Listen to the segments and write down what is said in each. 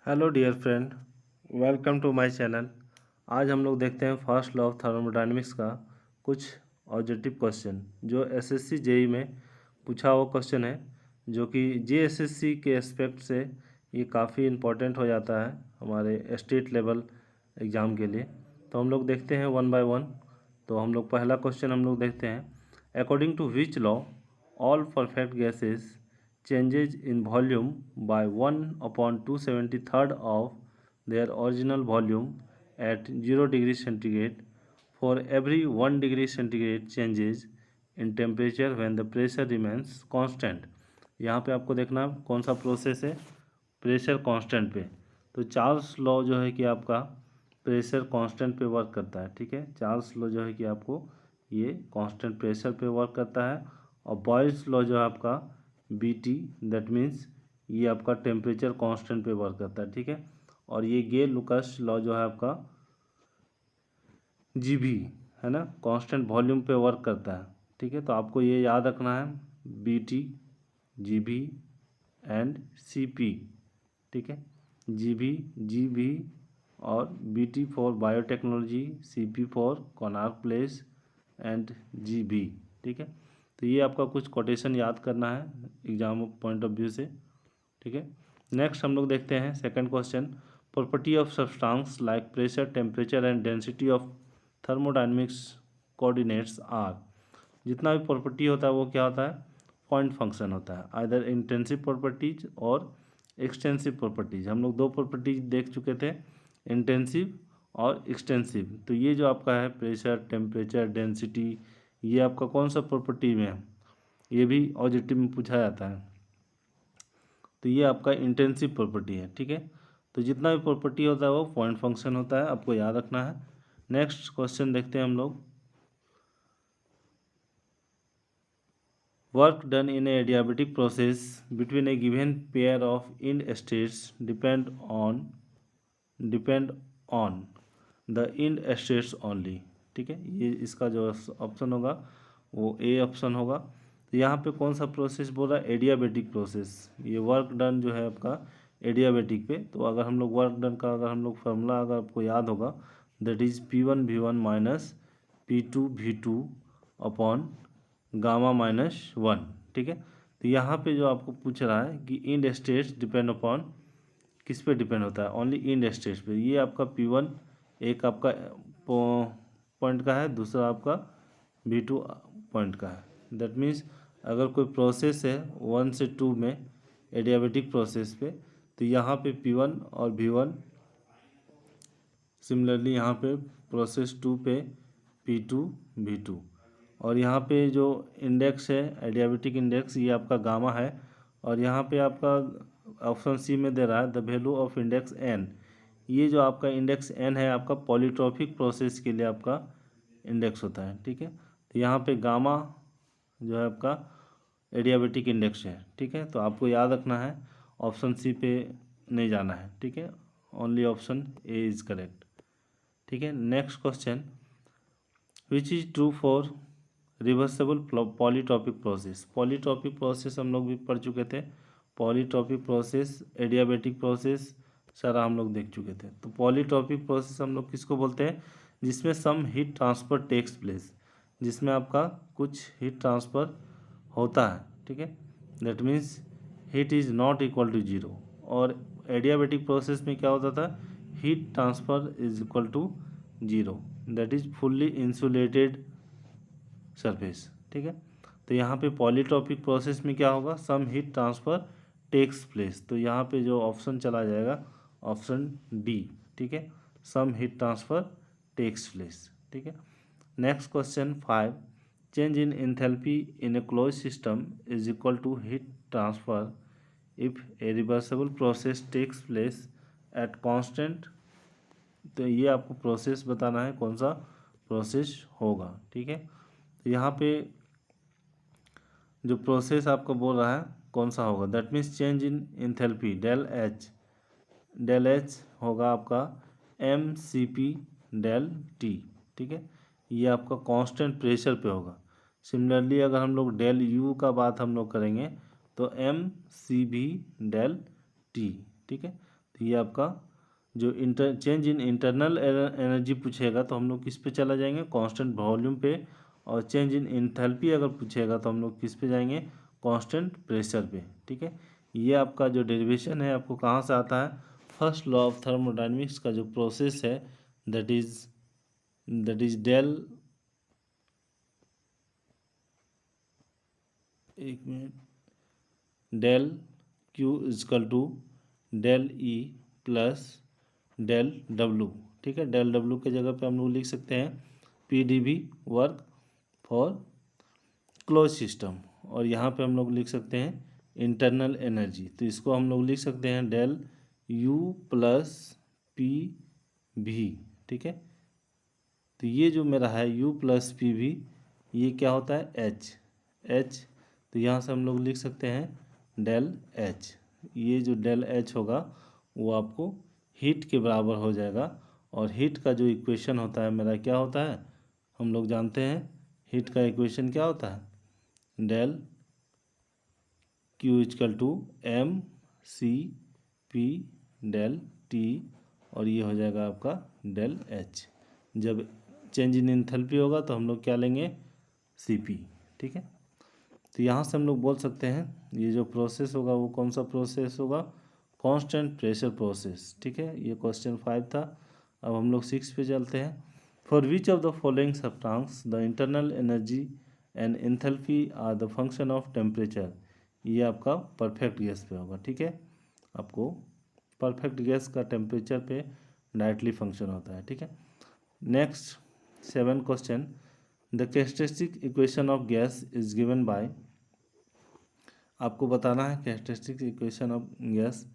Hello dear friend, welcome to my channel. आज हम लोग देखते हैं फर्स्ट लॉ ऑफ थर्मोडायनेमिक्स का कुछ ऑब्जेक्टिव क्वेश्चन जो एसएससी जेई में पूछा हुआ क्वेश्चन है, जो कि जेएसएससी के एस्पेक्ट से ये काफ़ी इम्पोर्टेंट हो जाता है हमारे स्टेट लेवल एग्ज़ाम के लिए। तो हम लोग देखते हैं वन बाय वन। तो हम लोग पहला क्वेश्चन हम लोग देखते हैं। According to which law all perfect gases changes in volume by 1/273 of their original volume at 0 degree centigrade for every 1 degree centigrade changes in temperature when the pressure remains constant। यहाँ पे आपको देखना कौन सा प्रोसेस है, pressure constant पे। तो Charles law जो है कि आपका प्रेशर कांस्टेंट पे वर्क करता है। ठीक है, चार्ल्स लॉ जो है कि आपको ये कांस्टेंट प्रेशर पे वर्क करता है। और बॉयल्स लॉ जो है आपका बीटी, दैट मीन्स ये आपका टेम्परेचर कांस्टेंट पे वर्क करता है। ठीक है, और ये गे लुकास लॉ जो है आपका जीबी है ना, कांस्टेंट वॉल्यूम पे वर्क करता है। ठीक है, तो आपको ये याद रखना है, बीटी, जीबी एंड सीपी। ठीक है, जीबी और BT for biotechnology, CP for Konark place and GB. ठीक है, तो ये आपका कुछ कोटेशन याद करना है एग्जाम पॉइंट ऑफ व्यू से। ठीक है, नेक्स्ट हम लोग देखते हैं second question. Property of substance like pressure, temperature and density of thermodynamics coordinates are. जितना भी प्रॉपर्टी होता है वो क्या होता है, पॉइंट फंक्शन होता है। आइदर इंटेंसिव प्रॉपर्टीज और एक्सटेंसिव प्रॉपर्टीज। हम लोग दो प्रॉपर्टीज देख चुके थे, इंटेंसिव और एक्सटेंसिव। तो ये जो आपका है प्रेशर, टेम्परेचर, डेंसिटी, ये आपका कौन सा प्रॉपर्टी में है, ये भी ऑब्जेक्टिव में पूछा जाता है। तो ये आपका इंटेंसिव प्रॉपर्टी है। ठीक है, तो जितना भी प्रॉपर्टी होता है वो पॉइंट फंक्शन होता है, आपको याद रखना है। नेक्स्ट क्वेश्चन देखते हैं हम लोग। Work done in a adiabatic process between a given pair of end states depend on the end states only. ठीक है, ये इसका जो ऑप्शन होगा वो ए ऑप्शन होगा। तो यहाँ पे कौन सा प्रोसेस बोल रहा है, एडियाबेटिक प्रोसेस। ये वर्क डन जो है आपका एडियाबेटिक पे। तो अगर हम लोग वर्क डन का अगर हम लोग फार्मूला अगर आपको याद होगा, that is P1 V1 minus P2 V2 upon gamma minus 1। ठीक है, तो यहाँ पे जो आपको पूछ रहा है कि इंड स्टेट्स डिपेंड अपॉन किस पे डिपेंड होता है, ओनली इंड स्टेट्स पे। ये आपका P1 एक आपका पॉइंट का है, दूसरा आपका V2 पॉइंट का है। दैट मीन्स अगर कोई प्रोसेस है 1 से 2 में एडियाबेटिक प्रोसेस पे, तो यहाँ पे P1 और V1, सिमिलरली यहाँ पे प्रोसेस 2 पे P2 V2। और यहाँ पे जो इंडेक्स है एडियाबेटिक इंडेक्स, ये आपका गामा है। और यहाँ पे आपका ऑप्शन सी में दे रहा है the value of index N. ये जो आपका इंडेक्स एन है आपका पॉलीट्रॉपिक प्रोसेस के लिए आपका इंडेक्स होता है। ठीक है, तो यहाँ पे गामा जो है आपका एडियाबेटिक इंडेक्स है। ठीक है, तो आपको याद रखना है, ऑप्शन सी पे नहीं जाना है। ठीक है, only option A is correct. ठीक है, next question, which is true for reversible polytropic process. Polytropic process हम लोग भी पढ़ चुके थे, पॉलीट्रॉपिक प्रोसेस, एडियाबेटिक प्रोसेस सारा हम लोग देख चुके थे। तो पॉलीट्रॉपिक प्रोसेस हम लोग किसको बोलते हैं, जिसमें some heat transfer takes place, जिसमें आपका कुछ हीट ट्रांसफर होता है। ठीक है, that means heat is not equal to zero. और एडियाबेटिक प्रोसेस में क्या होता था, heat transfer is equal to zero, that is fully insulated surface. ठीक है, तो यहाँ पे पॉलीट्रॉपिक प्रोसेस में क्या होगा, some heat transfer takes place. तो यहाँ पे जो ऑप्शन चला जाएगा ऑप्शन डी। ठीक है, some heat transfer takes place. ठीक है, next question 5, change in enthalpy in a close system is equal to heat transfer if a reversible process takes place at constant. तो ये आपको प्रोसेस बताना है, कौन सा प्रोसेस होगा। ठीक है, तो यहाँ पे जो प्रोसेस आपको बोल रहा है कौन सा होगा, that means change in enthalpy del H होगा आपका mCp डेल टी। ठीक है, ये आपका कांस्टेंट प्रेशर पे होगा। सिमिलरली अगर हम लोग डेल यू का बात हम लोग करेंगे तो mCv डेल टी। ठीक है, तो ये आपका जो चेंज इन इंटरनल एनर्जी पूछेगा तो हम लोग किस पे चला जाएंगे, कांस्टेंट वॉल्यूम पे। और चेंज इन एंथैल्पी अगर पूछेगा तो हम लोग किस पे जाएंगे, कांस्टेंट प्रेशर पे। ठीक है, ये आपका जो डेरिवेशन है आपको कहाँ से आता है, फर्स्ट लॉ ऑफ थर्मोडायनेमिक्स का जो प्रोसेस है दैट इज डेल, एक मिनट, del Q equal to del E plus del W. ठीक है, डेल डब्लू के जगह पे हम लोग लिख सकते हैं P D B, work for close system. और यहाँ पे हम लोग लिख सकते हैं इंटरनल एनर्जी, तो इसको हम लोग लिख सकते हैं डेल यू प्लस पी भी। ठीक है, तो ये जो मेरा है यू प्लस पी भी, ये क्या होता है, एच। तो यहाँ से हम लोग लिख सकते हैं डेल एच। ये जो डेल एच होगा वो आपको हीट के बराबर हो जाएगा। और हीट का जो इक्वेशन होता है मेरा क्या होता है, हम लोग जानते हैं हीट का इक्वेशन क्या होता है, del Q equal to M C P del T, और ये हो जाएगा आपका डेल एच। जब चेंज इन एंथैल्पी होगा तो हम लोग क्या लेंगे, सी पी। ठीक है, तो यहाँ से हम लोग बोल सकते हैं ये जो प्रोसेस होगा वो कौन सा प्रोसेस होगा, कांस्टेंट प्रेशर प्रोसेस। ठीक है, ये क्वेश्चन 5 था। अब हम लोग 6 पे चलते हैं। For which of the following substance the internal energy and enthalpy are the function of temperature. ये आपका परफेक्ट गैस पे होगा। ठीक है, आपको परफेक्ट गैस का टेम्परेचर पे डायरेक्टली फंक्शन होता है। ठीक है, next 7 question, the characteristic equation of gas is given by. आपको बताना है कैरेक्टरिस्टिक इक्वेशन ऑफ गैस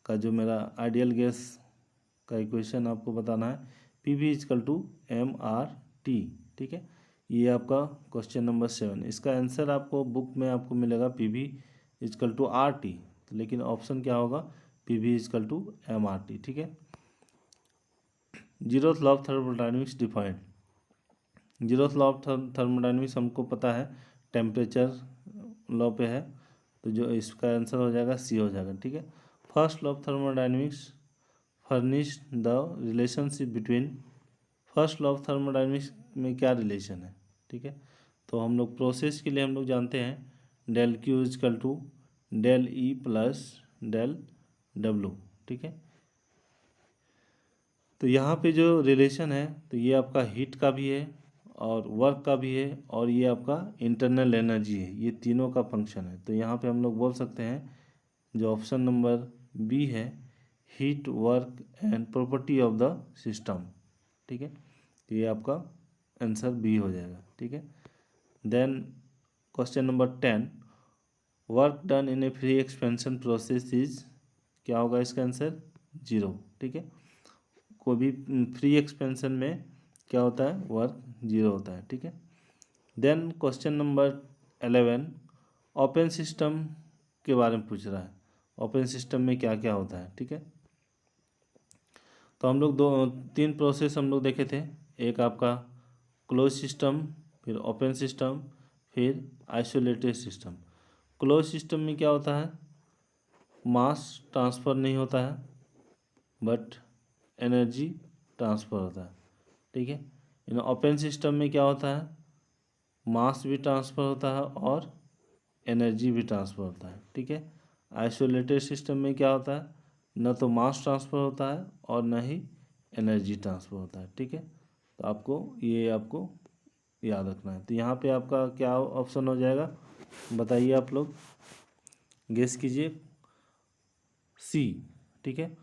का, जो मेरा आइडियल गैस का इक्वेशन आपको बताना है, P V equal to M R T. ठीक है, ये आपका क्वेश्चन नंबर 7। इसका आंसर आपको बुक में आपको मिलेगा P V equal to R T, लेकिन ऑप्शन क्या होगा, P V equal to M R T. ठीक है, zeroth law of thermodynamics defined. Zeroth law of thermodynamics हमको पता है टेम्परेचर लॉ पे है, तो जो इसका आंसर हो जाएगा सी हो जाएगा। ठीक है, first law of thermodynamics furnish the relationship between. First law of thermodynamics में क्या रिलेशन है। ठीक है, तो हम लोग प्रोसेस के लिए हम लोग जानते हैं del Q equal to del E plus del W. ठीक है, तो यहाँ पे जो रिलेशन है तो ये आपका हीट का भी है और वर्क का भी है और ये आपका इंटरनल एनर्जी है, ये तीनों का फंक्शन है। तो यहाँ पे हम लोग बोल सकते हैं जो ऑप्शन नंबर बी है, heat work and property of the system. ठीक है, तो ये आपका आंसर बी हो जाएगा। ठीक है, then question number 10, work done in a free expansion process is, क्या होगा इसका आंसर, 0। ठीक है, कोई भी फ्री एक्सपेंशन में क्या होता है, वर्क 0 होता है। ठीक है, then question number 11, open system के बारे में पूछ रहा है, ओपन सिस्टम में क्या क्या होता है। ठीक है, तो हम लोग 3 प्रोसेस हम लोग देखे थे, एक आपका क्लोज सिस्टम, फिर ओपन सिस्टम, फिर आइसोलेटेड सिस्टम। क्लोज सिस्टम में क्या होता है, मास ट्रांसफ़र नहीं होता है बट एनर्जी ट्रांसफ़र होता है। ठीक है, इन ओपन सिस्टम में क्या होता है, मास भी ट्रांसफ़र होता है और एनर्जी भी ट्रांसफ़र होता है। ठीक है, आइसोलेटेड सिस्टम में क्या होता है, न तो मास ट्रांसफ़र होता है और न ही एनर्जी ट्रांसफ़र होता है। ठीक है, तो आपको याद रखना है। तो यहाँ पे आपका क्या ऑप्शन हो जाएगा, बताइए आप लोग, गेस कीजिए, सी। ठीक है,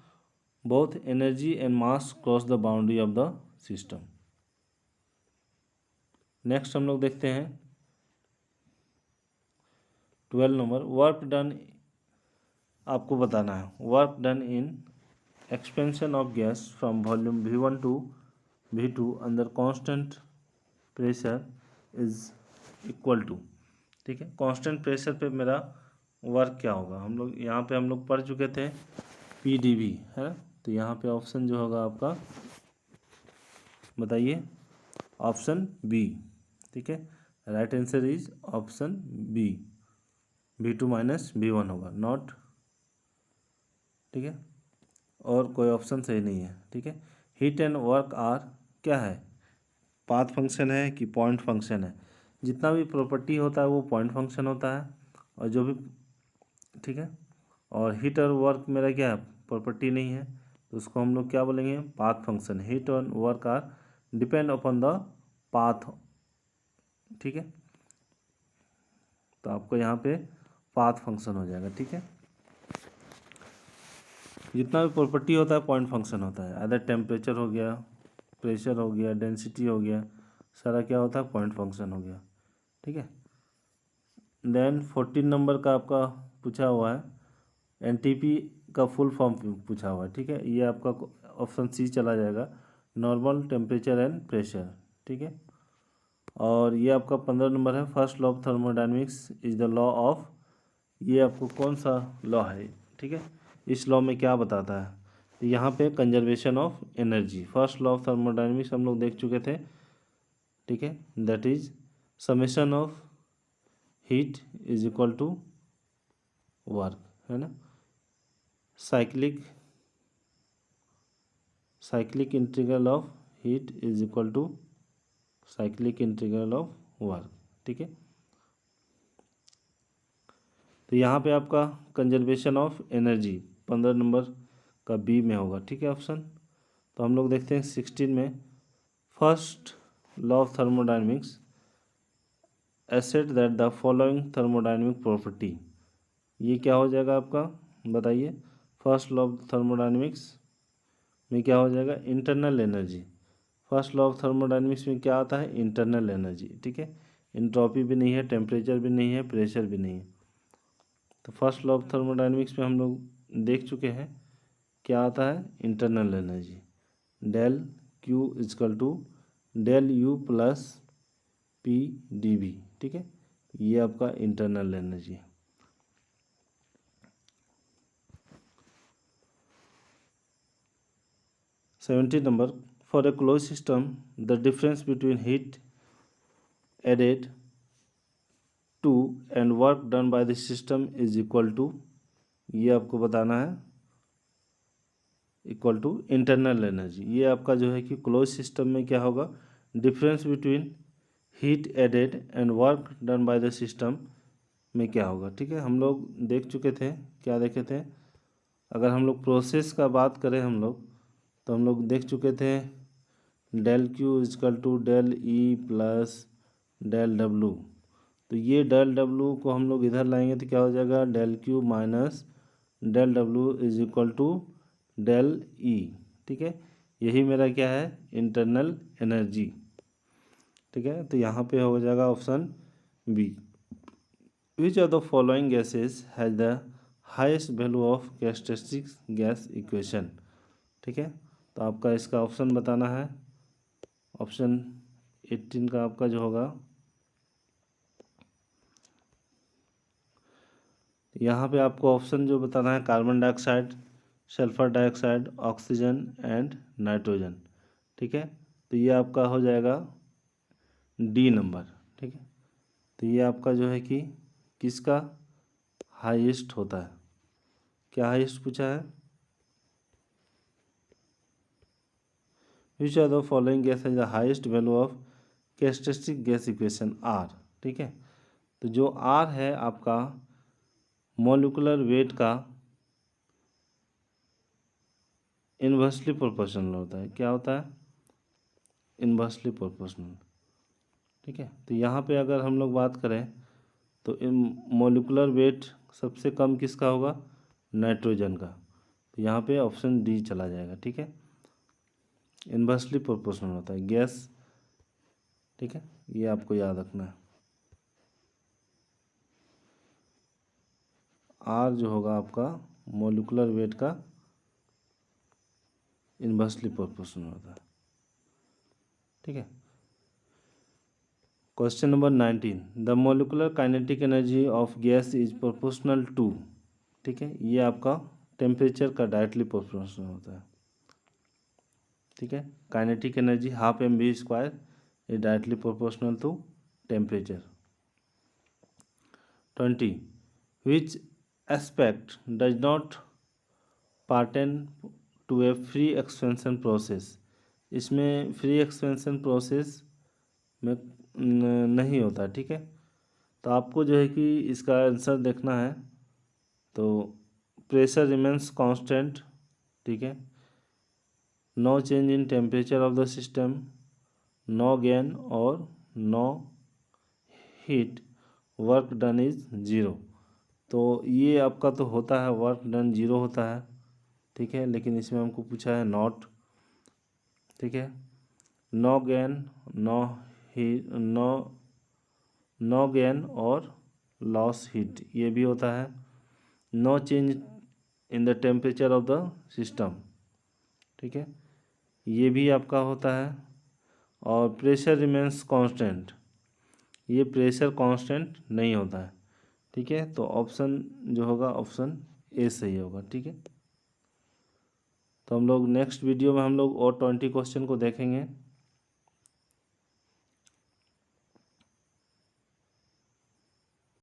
both energy and mass cross the boundary of the system. Next हम लोग देखते हैं 12 नंबर, वर्क डन, आपको बताना है work done in expansion of gas from volume V1 to V2 under constant pressure is equal to. ठीक है, constant pressure पे मेरा वर्क क्या होगा, हम लोग यहाँ पे हम लोग पढ़ चुके थे PdV है ना। तो यहाँ पे ऑप्शन जो होगा आपका, बताइए, ऑप्शन बी। ठीक है, right answer is option B, V2 minus V1 होगा, नॉट। ठीक है, और कोई ऑप्शन सही नहीं है। ठीक है, हीट एंड वर्क आर क्या है, पाथ फंक्शन है कि पॉइंट फंक्शन है। जितना भी प्रॉपर्टी होता है वो पॉइंट फंक्शन होता है, और जो भी, ठीक है, और हीट और वर्क मेरा क्या है, प्रॉपर्टी नहीं है, तो उसको हम लोग क्या बोलेंगे, पाथ फंक्शन। हीट और work are depend upon the path. ठीक है, तो आपको यहाँ पे पाथ फंक्शन हो जाएगा। ठीक है, जितना भी प्रॉपर्टी होता है पॉइंट फंक्शन होता है। अदर टेम्परेचर हो गया, प्रेशर हो गया, डेंसिटी हो गया, सारा क्या होता है, पॉइंट फंक्शन हो गया। ठीक है, देन 14 नंबर का आपका पूछा हुआ है, एनटीपी का फुल फॉर्म पूछा हुआ है। ठीक है, ये आपका ऑप्शन सी चला जाएगा, नॉर्मल टेम्परेचर एंड प्रेशर। ठीक है, और ये आपका 15 नंबर है, first law of thermodynamics is the law of, ये आपको कौन सा लॉ है। ठीक है, इस लॉ में क्या बताता है, तो यहाँ पे conservation of energy, first law of thermodynamics हम लोग देख चुके थे। ठीक है, that is summation of heat is equal to work, है ना, cyclic integral of heat is equal to cyclic integral of work. ठीक है, तो यहाँ पे आपका कंजर्वेशन ऑफ एनर्जी 15 नंबर का बी में होगा। ठीक है ऑप्शन। तो हम लोग देखते हैं 16 में, first law of thermodynamics asset that the following thermodynamic property, ये क्या हो जाएगा आपका, बताइए। फर्स्ट लॉ ऑफ थर्मोडायनेमिक्स में क्या हो जाएगा, internal energy. First law of thermodynamics में क्या आता है, इंटरनल एनर्जी। ठीक है, इंट्रॉपी भी नहीं है, टेम्परेचर भी नहीं है, प्रेशर भी नहीं है। तो फर्स्ट लॉ ऑफ थर्मोडायनेमिक्स में हम लोग देख चुके हैं क्या आता है, internal energy, del Q equal to del U plus P D V. ठीक है, ये आपका इंटरनल एनर्जी है। Seventy number, for a close system the difference between heat added to and work done by the system is equal to, ये आपको बताना है, equal to internal energy. ये आपका जो है कि क्लोज सिस्टम में क्या होगा, difference between heat added and work done by the system में क्या होगा। ठीक है, हम लोग देख चुके थे, क्या देखे थे, अगर हम लोग प्रोसेस का बात करें हम लोग, तो हम लोग देख चुके थे del Q equal to del E plus del W. तो ये डेल डब्लू को हम लोग इधर लाएंगे तो क्या हो जाएगा, del Q minus del W is equal to del E. ठीक है, यही मेरा क्या है, इंटरनल एनर्जी। ठीक है, तो यहाँ पे हो जाएगा option B, which of the following gases has the highest value of characteristic gas equation. ठीक है, तो आपका इसका ऑप्शन बताना है, ऑप्शन 18 का आपका जो होगा, यहाँ पे आपको ऑप्शन जो बताना है, carbon dioxide, sulphur dioxide, oxygen and nitrogen. ठीक है, तो ये आपका हो जाएगा डी नंबर। ठीक है, तो ये आपका जो है कि किसका हाईएस्ट होता है, क्या हाईएस्ट पूछा है, which are the following gas है the highest value of characteristic gas equation are. ठीक है, तो जो आर है आपका मॉलिक्यूलर वेट का इन्वर्सली प्रोपोर्शनल होता है, क्या होता है, इन्वर्सली प्रोपोर्शनल। ठीक है, तो यहाँ पे अगर हम लोग बात करें तो मॉलिक्यूलर वेट सबसे कम किसका होगा, नाइट्रोजन का, तो यहाँ पे ऑप्शन डी चला जाएगा। ठीक है, इन्वर्सली प्रोपोर्शनल होता है गैस। ठीक है, ये आपको याद रखना है, आर जो होगा आपका मॉलिक्यूलर वेट का इन्वर्सली प्रोपोर्शनल होता है। ठीक है, question number 19, the molecular kinetic energy of gas is proportional to. ठीक है, ये आपका टेम्परेचर का डायरेक्टली प्रोपोर्शनल होता है। ठीक है, kinetic energy half m v square is directly proportional to temperature. 20, which aspect does not pertain to a free expansion process. इसमें फ्री एक्सपेंशन प्रोसेस में नहीं होता, ठीक है। तो आपको जो है कि इसका आंसर देखना है। तो प्रेशर रिमेंस कांस्टेंट, ठीक है, no change in temperature of the system, no gain और no heat, work done is zero. तो ये आपका तो होता है, वर्क डन ज़ीरो होता है, ठीक है, लेकिन इसमें हमको पूछा है नॉट, ठीक है। No gain, no heat, no gain और लॉस हीट, ये भी होता है। No change in the temperature of the system, ठीक है, ये भी आपका होता है। और प्रेशर रिमेंस कांस्टेंट, ये प्रेशर कांस्टेंट नहीं होता है, ठीक है। तो ऑप्शन जो होगा ऑप्शन ए सही होगा, ठीक है। तो हम लोग नेक्स्ट वीडियो में हम लोग और 20 क्वेश्चन को देखेंगे।